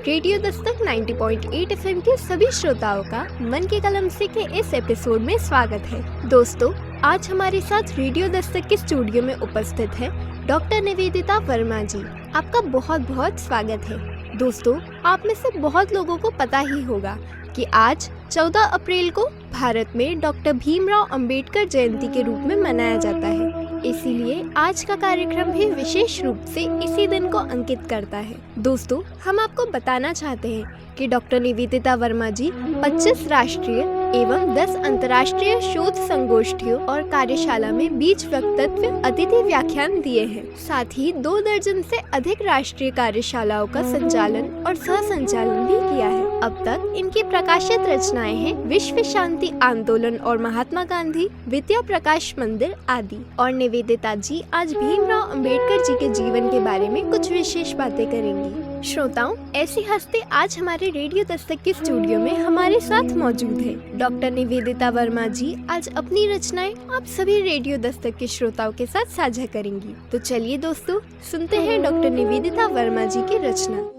Radio Dastak 90.8 FM के सभी श्रोताओं का मन के कलम से के इस एपिसोड में स्वागत है। दोस्तों, आज हमारे साथ रेडियो दस्तक के स्टूडियो में उपस्थित है डॉक्टर निवेदिता वर्मा जी। आपका बहुत बहुत स्वागत है। दोस्तों, आप में से बहुत लोगों को पता ही होगा कि आज 14 अप्रैल को भारत में डॉक्टर भीमराव अंबेडकर जयंती के रूप में मनाया जाता है। इसीलिए आज का कार्यक्रम भी विशेष रूप से इसी दिन को अंकित करता है। दोस्तों, हम आपको बताना चाहते हैं कि डॉक्टर निवेदिता वर्मा जी 25 राष्ट्रीय एवं 10 अंतर्राष्ट्रीय शोध संगोष्ठियों और कार्यशाला में बीच वक्तव्य अतिथि व्याख्यान दिए हैं। साथ ही 2 दर्जन से अधिक राष्ट्रीय कार्यशालाओं का संचालन और सह संचालन भी किया है। अब तक इनकी प्रकाशित रचनाएं हैं विश्व शांति आंदोलन और महात्मा गांधी, विद्या प्रकाश मंदिर आदि। और निवेदिता जी आज भीमराव अंबेडकर जी के जीवन के बारे में कुछ विशेष बातें करेंगी। श्रोताओं, ऐसे हंसते आज हमारे रेडियो दस्तक के स्टूडियो में हमारे साथ मौजूद है डॉक्टर निवेदिता वर्मा जी। आज अपनी रचनाएं आप सभी रेडियो दस्तक के श्रोताओं के साथ साझा करेंगी। तो चलिए दोस्तों, सुनते हैं डॉक्टर निवेदिता वर्मा जी की रचना।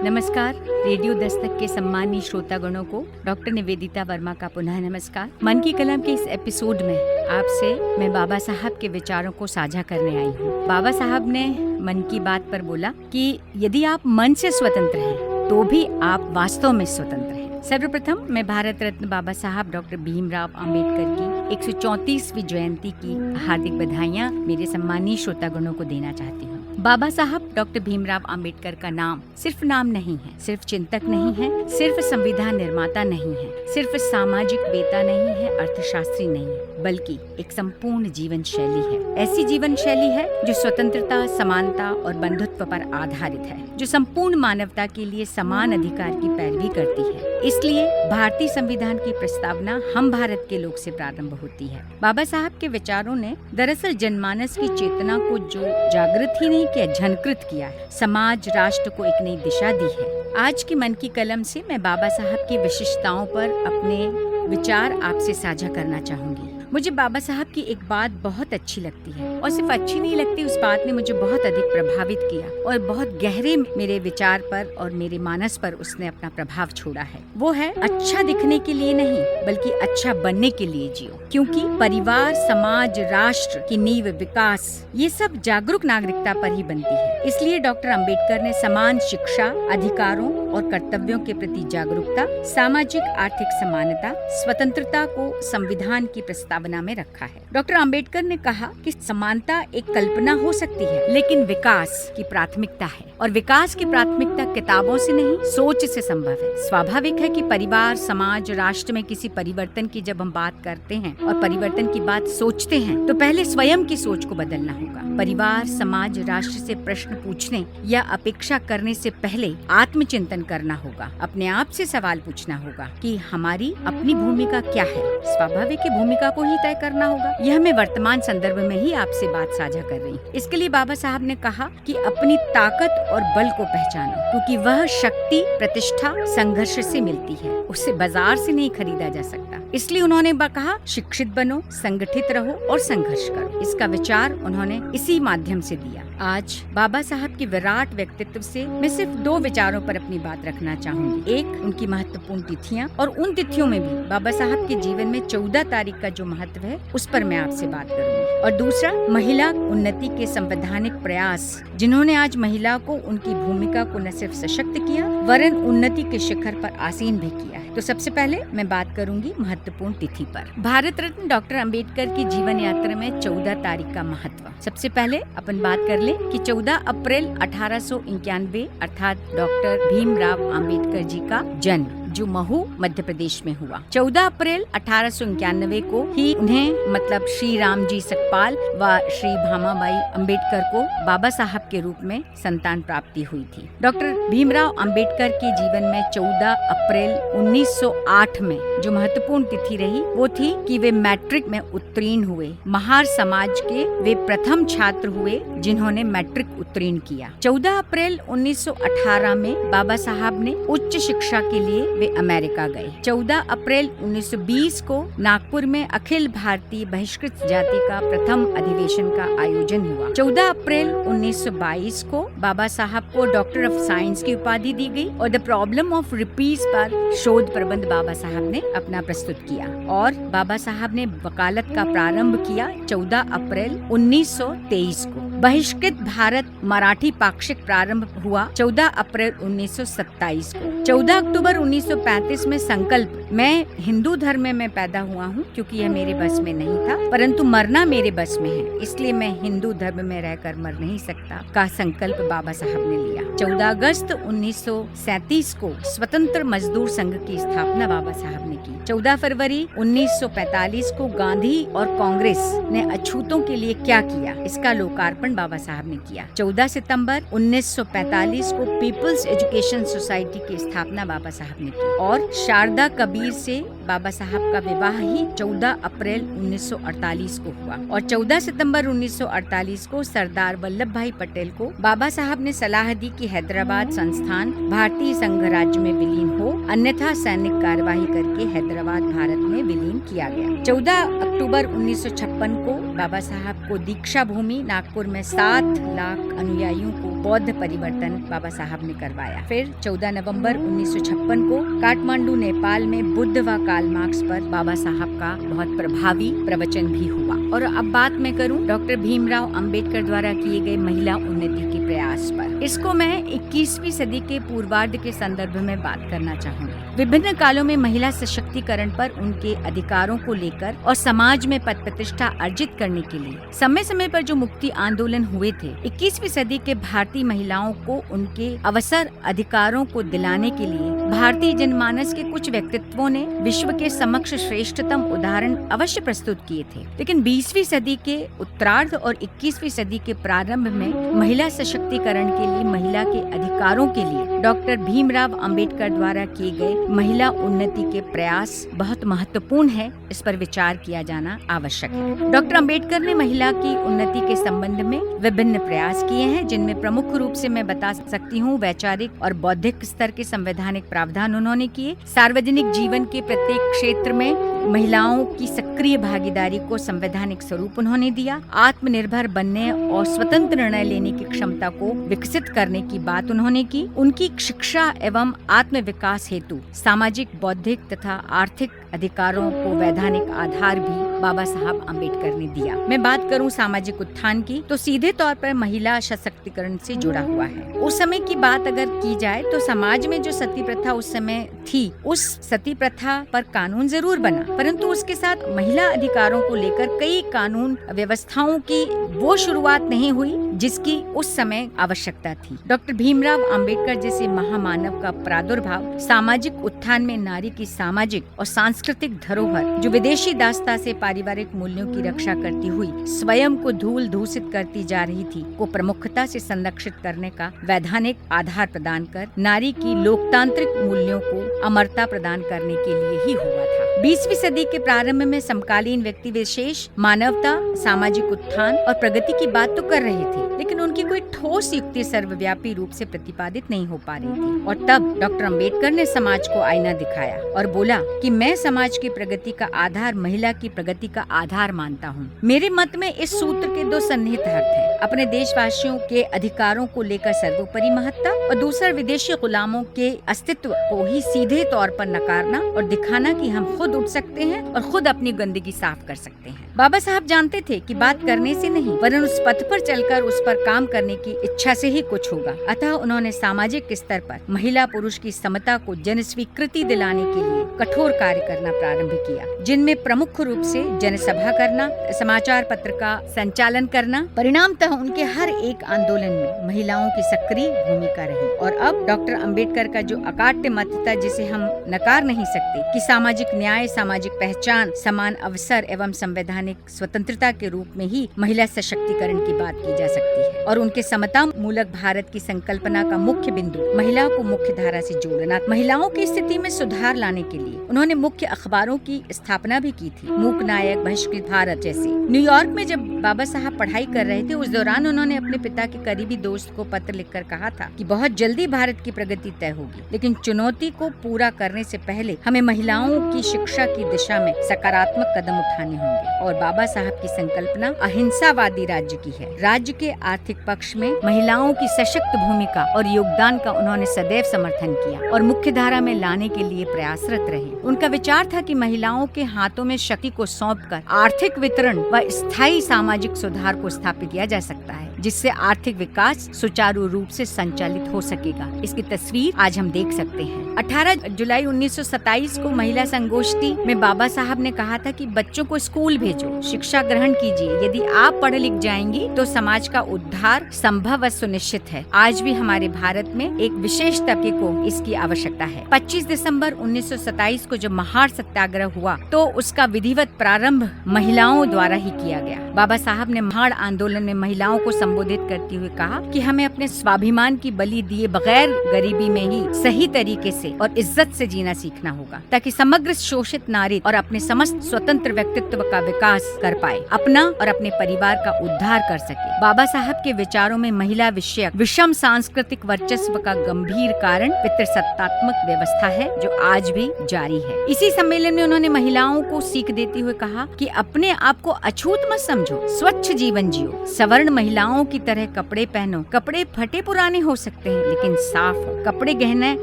नमस्कार। रेडियो दस्तक के सम्मानीय श्रोतागणों को डॉक्टर निवेदिता वर्मा का पुनः नमस्कार। मन की कलम के इस एपिसोड में आपसे मैं बाबा साहब के विचारों को साझा करने आई हूँ। बाबा साहब ने मन की बात पर बोला कि यदि आप मन से स्वतंत्र हैं तो भी आप वास्तव में स्वतंत्र हैं। सर्वप्रथम मैं भारत रत्न बाबा साहब डॉक्टर भीमराव अंबेडकर की 134वीं जयंती की हार्दिक बधाइयाँ मेरे सम्मानीय श्रोतागणों को देना चाहती हूँ। बाबा साहब डॉक्टर भीमराव अंबेडकर का नाम सिर्फ नाम नहीं है, सिर्फ चिंतक नहीं है, सिर्फ संविधान निर्माता नहीं है, सिर्फ सामाजिक वेता नहीं है, अर्थशास्त्री नहीं है, बल्कि एक संपूर्ण जीवन शैली है। ऐसी जीवन शैली है जो स्वतंत्रता, समानता और बंधुत्व पर आधारित है, जो संपूर्ण मानवता के लिए समान अधिकार की पैरवी करती है। इसलिए भारतीय संविधान की प्रस्तावना हम भारत के लोग से प्रारंभ होती है। बाबा साहब के विचारों ने दरअसल जनमानस की चेतना को जो जागृत ही नहीं किया, झनकृत किया है, समाज राष्ट्र को एक नई दिशा दी है। आज की मन की कलम से मैं बाबा साहब की विशिष्टताओं पर अपने विचार आपसे साझा करना चाहूंगी। मुझे बाबा साहब की एक बात बहुत अच्छी लगती है, और सिर्फ अच्छी नहीं लगती, उस बात ने मुझे बहुत अधिक प्रभावित किया और बहुत गहरे मेरे विचार पर और मेरे मानस पर उसने अपना प्रभाव छोड़ा है। वो है, अच्छा दिखने के लिए नहीं बल्कि अच्छा बनने के लिए जियो। क्योंकि परिवार, समाज, राष्ट्र की नींव, विकास, ये सब जागरूक नागरिकता पर ही बनती है। इसलिए डॉक्टर अंबेडकर ने समान शिक्षा, अधिकारों और कर्तव्यों के प्रति जागरूकता, सामाजिक आर्थिक समानता, स्वतंत्रता को संविधान की प्रस्तावना में रखा है। डॉक्टर अंबेडकर ने कहा कि समानता एक कल्पना हो सकती है, लेकिन विकास की प्राथमिकता है, और विकास की प्राथमिकता किताबों से नहीं, सोच से संभव है। स्वाभाविक है कि परिवार, समाज, राष्ट्र में किसी परिवर्तन की जब हम बात करते हैं और परिवर्तन की बात सोचते हैं तो पहले स्वयं की सोच को बदलना होगा। परिवार, समाज, राष्ट्र से प्रश्न पूछने या अपेक्षा करने से पहले आत्मचिंतन करना होगा। अपने आप से सवाल पूछना होगा कि हमारी अपनी भूमिका क्या है। स्वाभाविक है, भूमिका को ही तय करना होगा। यह मैं वर्तमान संदर्भ में ही आपसे बात साझा कर रही हूँ। इसके लिए बाबा साहब ने कहा कि अपनी ताकत और बल को पहचानो, क्योंकि वह शक्ति प्रतिष्ठा संघर्ष से मिलती है, उसे बाजार से नहीं खरीदा जा सकता। इसलिए उन्होंने कहा, शिक्षित बनो, संगठित रहो और संघर्ष करो। इसका विचार उन्होंने इसी माध्यम से दिया। आज बाबा साहब के विराट व्यक्तित्व से मैं सिर्फ 2 विचारों पर अपनी बात रखना चाहूंगी। एक, उनकी महत्वपूर्ण तिथियां, और उन तिथियों में भी बाबा साहब के जीवन में 14 तारीख का जो महत्व है उस पर मैं आपसे बात करूंगी। और दूसरा, महिला उन्नति के संवैधानिक प्रयास, जिन्होंने आज महिला को उनकी भूमिका को न सिर्फ सशक्त किया वरन उन्नति के शिखर पर आसीन भी किया है। तो सबसे पहले मैं बात करूंगी महत्वपूर्ण तिथि पर। भारत रत्न डॉक्टर अंबेडकर की जीवन यात्रा में 14 तारीख का महत्व। सबसे पहले अपन बात कर लें कि 14 अप्रैल 1891 अर्थात डॉक्टर भीमराव अंबेडकर जी का जन्म, जो महू मध्य प्रदेश में हुआ। 14 अप्रैल 1891 को ही उन्हें मतलब श्री राम जी सकपाल व श्री भामाबाई अंबेडकर को बाबा साहब के रूप में संतान प्राप्ति हुई थी। डॉक्टर भीमराव अंबेडकर के जीवन में 14 अप्रैल 1908 में जो महत्वपूर्ण तिथि रही वो थी कि वे मैट्रिक में उत्तीर्ण हुए। महार समाज के वे प्रथम छात्र हुए जिन्होंने मैट्रिक उत्तीर्ण किया। 14 अप्रैल 1918 में बाबा साहब ने उच्च शिक्षा के लिए वे अमेरिका गए। 14 अप्रैल 1920 को नागपुर में अखिल भारतीय बहिष्कृत जाति का प्रथम अधिवेशन का आयोजन हुआ। 14 अप्रैल 1922 को बाबा साहब को डॉक्टर ऑफ साइंस की उपाधि दी गई और the problem of rupees per शोध प्रबंध बाबा साहब ने अपना प्रस्तुत किया और बाबा साहब ने वकालत का प्रारंभ किया 14 अप्रैल 1923 को। बहिष्कृत भारत मराठी पाक्षिक प्रारंभ हुआ 14 अप्रैल 1927 को। 14 अक्टूबर 1935 में संकल्प, मैं हिंदू धर्म में पैदा हुआ हूँ क्योंकि यह मेरे बस में नहीं था, परंतु मरना मेरे बस में है, इसलिए मैं हिंदू धर्म में रहकर मर नहीं सकता का संकल्प बाबा साहब ने लिया। 14 अगस्त 1937 को स्वतंत्र मजदूर संघ की स्थापना बाबा साहब ने की। 14 फरवरी 1945 को गांधी और कांग्रेस ने अछूतों के लिए क्या किया, इसका लोकार्पण बाबा साहब ने किया। 14 सितंबर 1945 को पीपल्स एजुकेशन सोसाइटी की स्थापना बाबा साहब ने की और शारदा कबीर से बाबा साहब का विवाह ही 14 अप्रैल 1948 को हुआ और 14 सितंबर 1948 को सरदार वल्लभ भाई पटेल को बाबा साहब ने सलाह दी कि हैदराबाद संस्थान भारतीय संघ राज्य में विलीन हो, अन्यथा सैनिक कार्यवाही करके हैदराबाद भारत में विलीन किया गया। 14 अक्टूबर 1956 को बाबा साहब को दीक्षा भूमि नागपुर में 7 लाख अनुयायियों को बौद्ध परिवर्तन बाबा साहब ने करवाया। फिर 14 नवंबर 1956 को काठमांडू नेपाल में बुद्ध व कार्ल मार्क्स पर बाबा साहब का बहुत प्रभावी प्रवचन भी हुआ। और अब बात मैं करूं डॉक्टर भीमराव अंबेडकर द्वारा किए गए महिला उन्नति के प्रयास पर। इसको मैं 21वीं सदी के पूर्वार्ध के संदर्भ में बात करना चाहूंगी। विभिन्न कालों में महिला सशक्तिकरण पर, उनके अधिकारों को लेकर और समाज में पद प्रतिष्ठा अर्जित करने के लिए समय समय पर जो मुक्ति आंदोलन हुए थे, 21वीं सदी के भारतीय महिलाओं को उनके अवसर अधिकारों को दिलाने के लिए भारतीय जनमानस के कुछ व्यक्तित्वों ने विश्व के समक्ष श्रेष्ठतम उदाहरण अवश्य प्रस्तुत किए थे। लेकिन 20वीं सदी के उत्तरार्ध और 21वीं सदी के प्रारंभ में महिला सशक्तिकरण के लिए, महिला के अधिकारों के लिए डॉक्टर भीमराव अंबेडकर द्वारा किए गए महिला उन्नति के प्रयास बहुत महत्वपूर्ण है। इस पर विचार किया जाना आवश्यक है। डॉक्टर अंबेडकर ने महिला की उन्नति के संबंध में विभिन्न प्रयास किए हैं, जिनमें प्रमुख रूप से मैं बता सकती हूँ वैचारिक और बौद्धिक स्तर के संवैधानिक प्रावधान उन्होंने किए। सार्वजनिक जीवन के प्रत्येक क्षेत्र में महिलाओं की सक्रिय भागीदारी को संवैधानिक स्वरूप उन्होंने दिया। आत्मनिर्भर बनने और स्वतंत्र निर्णय लेने की क्षमता को विकसित करने की बात उन्होंने की। उनकी शिक्षा एवं आत्म विकास हेतु सामाजिक, बौद्धिक तथा आर्थिक अधिकारों को वैधानिक आधार भी बाबा साहब अंबेडकर ने दिया। मैं बात करूं सामाजिक उत्थान की, तो सीधे तौर पर महिला सशक्तिकरण से जुड़ा हुआ है। उस समय की बात अगर की जाए तो समाज में जो सती प्रथा उस समय थी, उस सती प्रथा पर कानून जरूर बना, परंतु उसके साथ महिला अधिकारों को लेकर कई कानून व्यवस्थाओं की वो शुरुआत नहीं हुई जिसकी उस समय आवश्यकता थी। डॉक्टर भीमराव अंबेडकर जैसे महामानव का प्रादुर्भाव सामाजिक उत्थान में नारी की सामाजिक और सांस्कृतिक धरोहर, जो विदेशी दासता से पारिवारिक मूल्यों की रक्षा करती हुई स्वयं को धूल धूसित करती जा रही थी, को प्रमुखता से संरक्षित करने का वैधानिक आधार प्रदान कर नारी की लोकतांत्रिक मूल्यों को अमरता प्रदान करने के लिए ही हुआ था। 20वीं सदी के प्रारंभ में समकालीन व्यक्ति विशेष मानवता, सामाजिक उत्थान और प्रगति की बात तो कर रहे थे, लेकिन उनकी कोई ठोस युक्ति सर्वव्यापी रूप से प्रतिपादित नहीं हो पा रही थी। और तब डॉक्टर अंबेडकर ने समाज को आईना दिखाया और बोला कि मैं समाज की प्रगति का आधार महिला की प्रगति का आधार मानता हूँ। मेरे मत में इस सूत्र के दो सन्निहित अर्थ हैं। अपने देशवासियों के अधिकारों को लेकर सर्वोपरि महत्ता और दूसरा विदेशी गुलामों के अस्तित्व को ही सीधे तौर पर नकारना और दिखाना कि हम खुद उठ सकते हैं और खुद अपनी गंदगी साफ कर सकते हैं। बाबा साहब जानते थे कि बात करने से नहीं, वरन उस पथ पर चलकर उस पर काम करने की इच्छा से ही कुछ होगा। अतः उन्होंने सामाजिक स्तर पर महिला पुरुष की समता को जन स्वीकृति दिलाने के लिए कठोर कार्य करना प्रारंभ किया, जिनमें प्रमुख रूप से जनसभा करना, समाचार पत्र का संचालन करना। परिणामतः उनके हर एक आंदोलन में महिलाओं की सक्रिय भूमिका रही। और अब डॉक्टर अंबेडकर का जो अकाट्य मत था, जिसे हम नकार नहीं सकते, कि सामाजिक न्याय, सामाजिक पहचान, समान अवसर एवं संवैधानिक स्वतंत्रता के रूप में ही महिला सशक्तिकरण की बात की जा सकती है। और उनके समता मूलक भारत की संकल्पना का मुख्य बिंदु महिला को मुख्य धारा से जोड़ना। महिलाओं की स्थिति में सुधार लाने के लिए उन्होंने मुख्य अखबारों की स्थापना भी की थी। मूक नायक, बहिष्कृत भारत जैसे। न्यूयॉर्क में जब बाबा साहब पढ़ाई कर रहे थे उस दौरान उन्होंने अपने पिता के करीबी दोस्त को पत्र लिखकर कहा था कि बहुत जल्दी भारत की प्रगति तय होगी, लेकिन चुनौती को पूरा करने से पहले हमें महिलाओं की शिक्षा की दिशा में सकारात्मक कदम उठाने होंगे। और बाबा साहब की संकल्पना अहिंसावादी राज्य की है। राज्य के आर्थिक पक्ष में महिलाओं की सशक्त भूमिका और योगदान का उन्होंने सदैव समर्थन किया और मुख्य धारा में लाने के लिए प्रयासरत रहे। उनका विचार था कि महिलाओं के हाथों में शक्ति को सौंपकर आर्थिक वितरण व स्थायी सामाजिक सुधार को स्थापित किया जा सकता है, जिससे आर्थिक विकास सुचारू रूप से संचालित हो सकेगा। इसकी तस्वीर आज हम देख सकते हैं। 18 जुलाई 1927 को महिला संगोष्ठी में बाबा साहब ने कहा था कि बच्चों को स्कूल भेजो, शिक्षा ग्रहण कीजिए। यदि आप पढ़ लिख जाएंगी तो समाज का उद्धार संभव व सुनिश्चित है। आज भी हमारे भारत में एक विशेष तबके को इसकी आवश्यकता है। 25 दिसंबर 1927 को जब महार सत्याग्रह हुआ तो उसका विधिवत प्रारंभ महिलाओं द्वारा ही किया गया। बाबा साहब ने महार आंदोलन में महिलाओं को संबोधित करते हुए कहा कि हमें अपने स्वाभिमान की बलि दिए बगैर गरीबी में ही सही तरीके से और इज्जत से जीना सीखना होगा, ताकि समग्र शोषित नारी और अपने समस्त स्वतंत्र व्यक्तित्व का विकास कर पाए, अपना और अपने परिवार का उद्धार कर सके। बाबा साहब के विचारों में महिला विषयक विषम सांस्कृतिक वर्चस्व का गंभीर कारण पितृसत्तात्मक व्यवस्था है, जो आज भी जारी है। इसी सम्मेलन में उन्होंने महिलाओं को सीख देते हुए कहा कि अपने आप को अछूत मत समझो, स्वच्छ जीवन जियो, सवर्ण महिलाओं की तरह कपड़े पहनो। कपड़े फटे पुराने हो सकते हैं लेकिन साफ हो। कपड़े गहने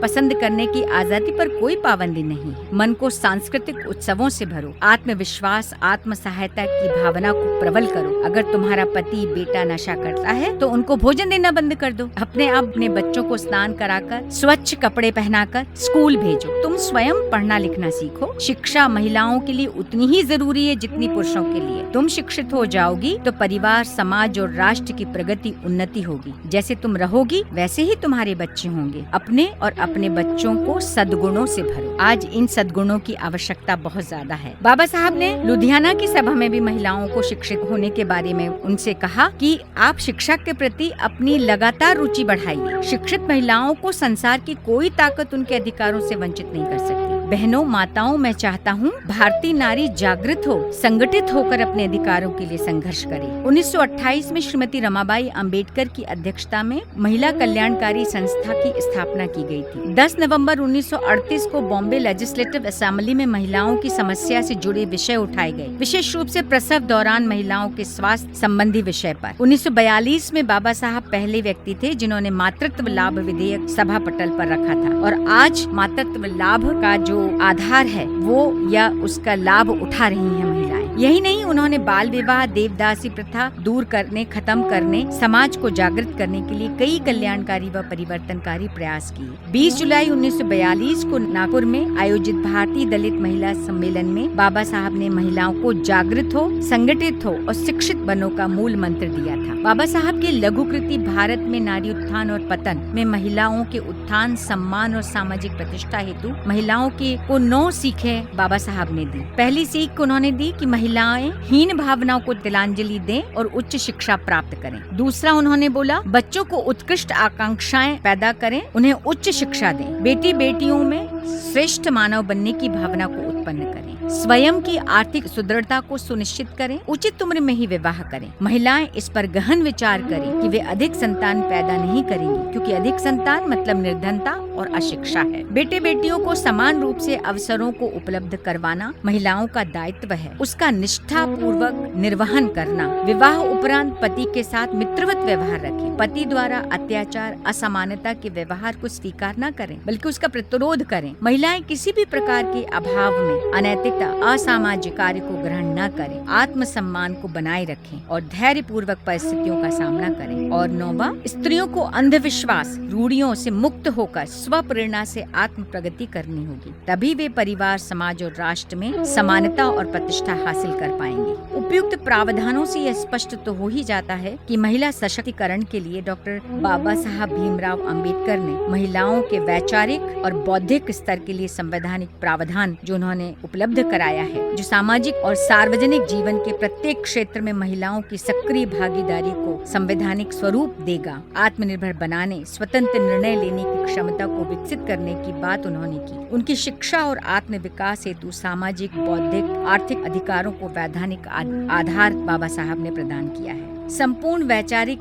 पसंद करने की आजादी पर कोई पाबंदी नहीं है। मन को सांस्कृतिक उत्सवों से भरो, आत्मविश्वास आत्म सहायता की भावना को प्रबल करो। अगर तुम्हारा पति बेटा नशा करता है तो उनको भोजन देना बंद कर दो। अपने बच्चों को स्नान कराकर स्वच्छ कपड़े पहनाकर स्कूल भेजो। तुम स्वयं पढ़ना लिखना सीखो। शिक्षा महिलाओं के लिए उतनी ही जरूरी है जितनी पुरुषों के लिए। तुम शिक्षित हो जाओगी तो परिवार, समाज और राष्ट्र की प्रगति उन्नति होगी। जैसे तुम रहोगी वैसे ही तुम्हारे बच्चे होंगे। अपने और अपने बच्चों को सद्गुणों से भरो। आज इन सद्गुणों की आवश्यकता बहुत ज्यादा है। बाबा साहब ने लुधियाना की सभा में भी महिलाओं को शिक्षित होने के बारे में उनसे कहा कि आप शिक्षा के प्रति अपनी लगातार रुचि बढ़ाइए। शिक्षित महिलाओं को संसार की कोई ताकत उनके अधिकारों से वंचित नहीं कर सकती। बहनों, माताओं, मैं चाहता हूँ भारतीय नारी जागृत हो, संगठित होकर अपने अधिकारों के लिए संघर्ष करे। 1928 में श्रीमती रमाबाई अंबेडकर की अध्यक्षता में महिला कल्याणकारी संस्था की स्थापना की गई थी। 10 नवंबर 1938 को बॉम्बे लेजिस्लेटिव असेंबली में महिलाओं की समस्या से जुड़े विषय उठाए गए, विशेष रूप से प्रसव दौरान महिलाओं के स्वास्थ्य संबंधी विषय पर। 1942 में बाबा साहब पहले व्यक्ति थे जिन्होंने मातृत्व लाभ विधेयक सभा पटल पर रखा था और आज मातृत्व लाभ का जो आधार है वो या उसका लाभ उठा रही हैं महिलाएं। यही नहीं, उन्होंने बाल विवाह, देवदासी प्रथा दूर करने, खत्म करने, समाज को जागृत करने के लिए कई कल्याणकारी व परिवर्तनकारी प्रयास किए। 20 जुलाई 1942 को नागपुर में आयोजित भारतीय दलित महिला सम्मेलन में बाबा साहब ने महिलाओं को जागृत हो, संगठित हो और शिक्षित बनो का मूल मंत्र दिया था। बाबा साहब के लघु कृति भारत में नारी उत्थान और पतन में महिलाओं के उत्थान, सम्मान और सामाजिक प्रतिष्ठा हेतु महिलाओं को 9 सीखें बाबा साहब ने दी। पहली सीख उन्होंने दी कि महिलाएं हीन भावनाओं को तिलांजलि दें और उच्च शिक्षा प्राप्त करें। दूसरा उन्होंने बोला, बच्चों को उत्कृष्ट आकांक्षाएं पैदा करें, उन्हें उच्च शिक्षा दें। बेटी बेटियों में श्रेष्ठ मानव बनने की भावना को उत्पन्न करें। स्वयं की आर्थिक सुदृढ़ता को सुनिश्चित करें। उचित उम्र में ही विवाह करें। महिलाएं इस पर गहन विचार करें कि वे अधिक संतान पैदा नहीं करेंगी, क्योंकि अधिक संतान मतलब निर्धनता और अशिक्षा है। बेटे बेटियों को समान रूप से अवसरों को उपलब्ध करवाना महिलाओं का दायित्व है। उसका निष्ठा पूर्वक निर्वहन करना। विवाह उपरांत पति के साथ मित्रवत व्यवहार रखें। पति द्वारा अत्याचार, असमानता के व्यवहार को स्वीकार न करें, बल्कि उसका प्रतिरोध करें। महिलाएं किसी भी प्रकार के अभाव में अनैतिकता, असामाजिक कार्य को ग्रहण न करें। आत्मसम्मान को बनाए रखें और धैर्य पूर्वक परिस्थितियों का सामना करें। और 9वां, स्त्रियों को अंधविश्वास, रूढ़ियों से मुक्त होकर स्व प्रेरणा से आत्म प्रगति करनी होगी। तभी वे परिवार, समाज और राष्ट्र में समानता और प्रतिष्ठा हासिल कर पाएंगे। उपयुक्त प्रावधानों से यह स्पष्ट तो हो ही जाता है कि महिला सशक्तिकरण के लिए डॉक्टर बाबा साहब भीमराव अंबेडकर ने महिलाओं के वैचारिक और बौद्धिक स्तर के लिए संवैधानिक प्रावधान जो उन्होंने उपलब्ध उपलब्ध कराया है, जो सामाजिक और सार्वजनिक जीवन के प्रत्येक क्षेत्र में महिलाओं की सक्रिय भागीदारी को संवैधानिक स्वरूप देगा। आत्मनिर्भर बनाने, स्वतंत्र निर्णय लेने की क्षमता को विकसित करने की बात उन्होंने की। उनकी शिक्षा और आत्म विकास हेतु सामाजिक, बौद्धिक, आर्थिक अधिकारों को वैधानिक आधार बाबा साहब ने प्रदान किया है। संपूर्ण वैचारिक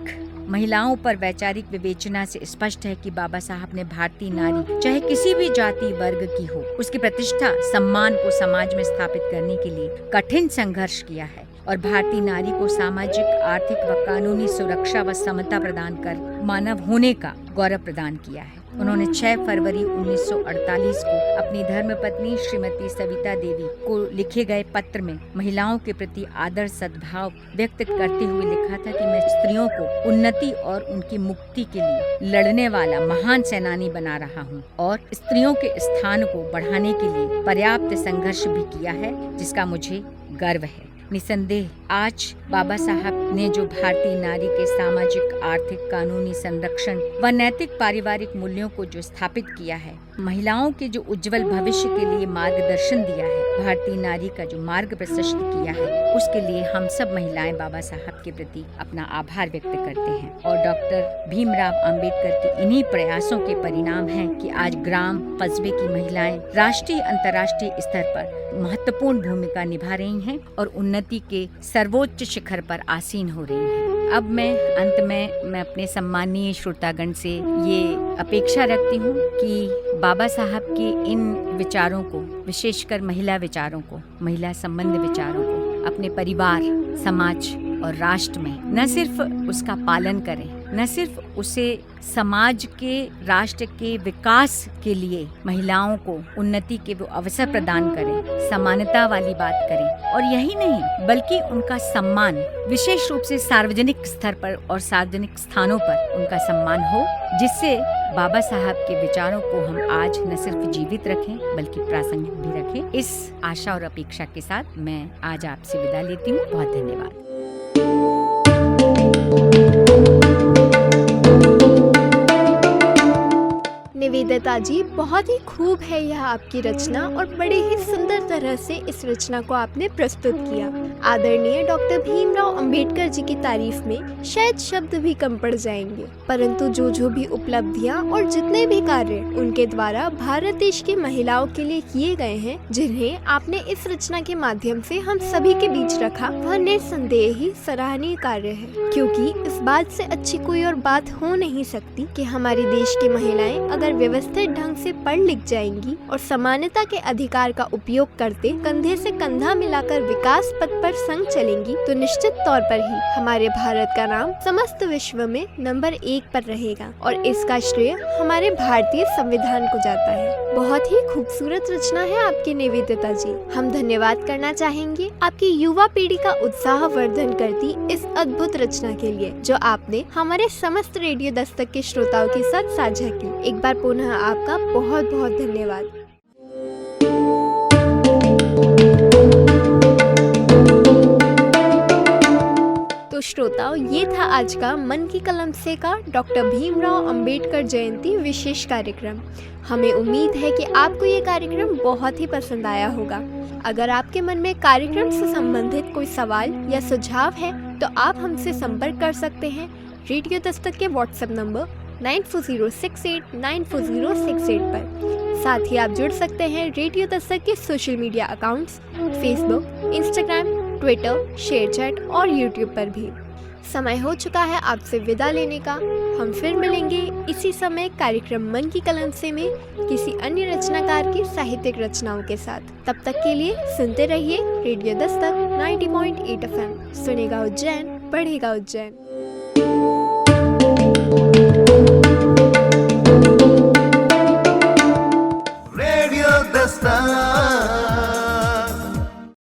महिलाओं पर वैचारिक विवेचना से स्पष्ट है कि बाबा साहब ने भारतीय नारी, चाहे किसी भी जाति वर्ग की हो, उसकी प्रतिष्ठा, सम्मान को समाज में स्थापित करने के लिए कठिन संघर्ष किया है और भारतीय नारी को सामाजिक, आर्थिक व कानूनी सुरक्षा व समता प्रदान कर मानव होने का गौरव प्रदान किया है। उन्होंने 6 फरवरी 1948 को अपनी धर्मपत्नी श्रीमती सविता देवी को लिखे गए पत्र में महिलाओं के प्रति आदर सद्भाव व्यक्त करते हुए लिखा था कि मैं स्त्रियों को उन्नति और उनकी मुक्ति के लिए लड़ने वाला महान सेनानी बना रहा हूँ और स्त्रियों के स्थान को बढ़ाने के लिए पर्याप्त संघर्ष भी किया है, जिसका मुझे गर्व है। निसंदेह आज बाबा साहब ने जो भारतीय नारी के सामाजिक, आर्थिक, कानूनी संरक्षण व नैतिक पारिवारिक मूल्यों को जो स्थापित किया है, महिलाओं के जो उज्जवल भविष्य के लिए मार्गदर्शन दिया है, भारतीय नारी का जो मार्ग प्रशस्त किया है, उसके लिए हम सब महिलाएं बाबा साहब के प्रति अपना आभार व्यक्त करते हैं। और डॉक्टर भीमराव अंबेडकर के इन्हीं प्रयासों के परिणाम हैं कि आज ग्राम कस्बे की महिलाएं राष्ट्रीय, अंतर्राष्ट्रीय स्तर पर महत्वपूर्ण भूमिका निभा रही हैं और उन्नति के सर्वोच्च शिखर पर आसीन हो रही हैं। अब मैं अंत में मैं अपने सम्मानीय श्रोतागण से ये अपेक्षा रखती हूँ कि बाबा साहब के इन विचारों को, विशेषकर महिला विचारों को, महिला संबंध विचारों को अपने परिवार, समाज और राष्ट्र में न सिर्फ उसका पालन करें, न सिर्फ उसे समाज के, राष्ट्र के विकास के लिए महिलाओं को उन्नति के वो अवसर प्रदान करें, समानता वाली बात करें और यही नहीं बल्कि उनका सम्मान, विशेष रूप से सार्वजनिक स्तर पर और सार्वजनिक स्थानों पर उनका सम्मान हो, जिससे बाबा साहब के विचारों को हम आज न सिर्फ जीवित रखें बल्कि प्रासंगिक भी रखें। इस आशा और अपेक्षा के साथ मैं आज आपसे विदा लेती हूँ। बहुत धन्यवाद। निवेदिता जी, बहुत ही खूब है यह आपकी रचना और बड़े ही सुंदर तरह से इस रचना को आपने प्रस्तुत किया। आदरणीय डॉक्टर भीमराव अंबेडकर जी की तारीफ में शायद शब्द भी कम पड़ जाएंगे, परंतु जो भी उपलब्धियां और जितने भी कार्य उनके द्वारा भारत देश की महिलाओं के लिए किए गए हैं, जिन्हें आपने इस रचना के माध्यम से हम सभी के बीच रखा, वह निस्संदेह ही सराहनीय कार्य है। क्योंकि इस बात से अच्छी कोई और बात हो नहीं सकती कि हमारे देश की महिलाएं अगर व्यवस्थित ढंग से पढ़ लिख जाएंगी और समानता के अधिकार का उपयोग करते कंधे से कंधा मिलाकर विकास पथ पर संग चलेंगी, तो निश्चित तौर पर ही हमारे भारत का नाम समस्त विश्व में नंबर 1 पर रहेगा और इसका श्रेय हमारे भारतीय संविधान को जाता है। बहुत ही खूबसूरत रचना है आपकी निवेदिता जी। हम धन्यवाद करना चाहेंगे आपकी युवा पीढ़ी का उत्साह वर्धन करती इस अद्भुत रचना के लिए, जो आपने हमारे समस्त रेडियो दस्तक के श्रोताओं के साथ साझा की। एक बार पुनः आपका बहुत बहुत धन्यवाद। तो श्रोताओं, ये था आज का मन की कलम से का डॉक्टर भीमराव अंबेडकर जयंती विशेष कार्यक्रम। हमें उम्मीद है कि आपको ये कार्यक्रम बहुत ही पसंद आया होगा। अगर आपके मन में कार्यक्रम से संबंधित कोई सवाल या सुझाव है तो आप हमसे संपर्क कर सकते हैं रेडियो दस्तक के व्हाट्सएप नंबर 9406894068 पर। साथ ही आप जुड़ सकते हैं रेडियो दस्तक के social media accounts Facebook, Instagram, Twitter, ShareChat और यूट्यूब पर भी। समय हो चुका है आपसे विदा लेने का। हम फिर मिलेंगे इसी समय कार्यक्रम मन की कलम से में किसी अन्य रचनाकार की साहित्यिक रचनाओं के साथ। तब तक के लिए सुनते रहिए रेडियो दस्तक 90.8 FM। सुनेगा उज्जैन, पढ़ेगा उज्जैन।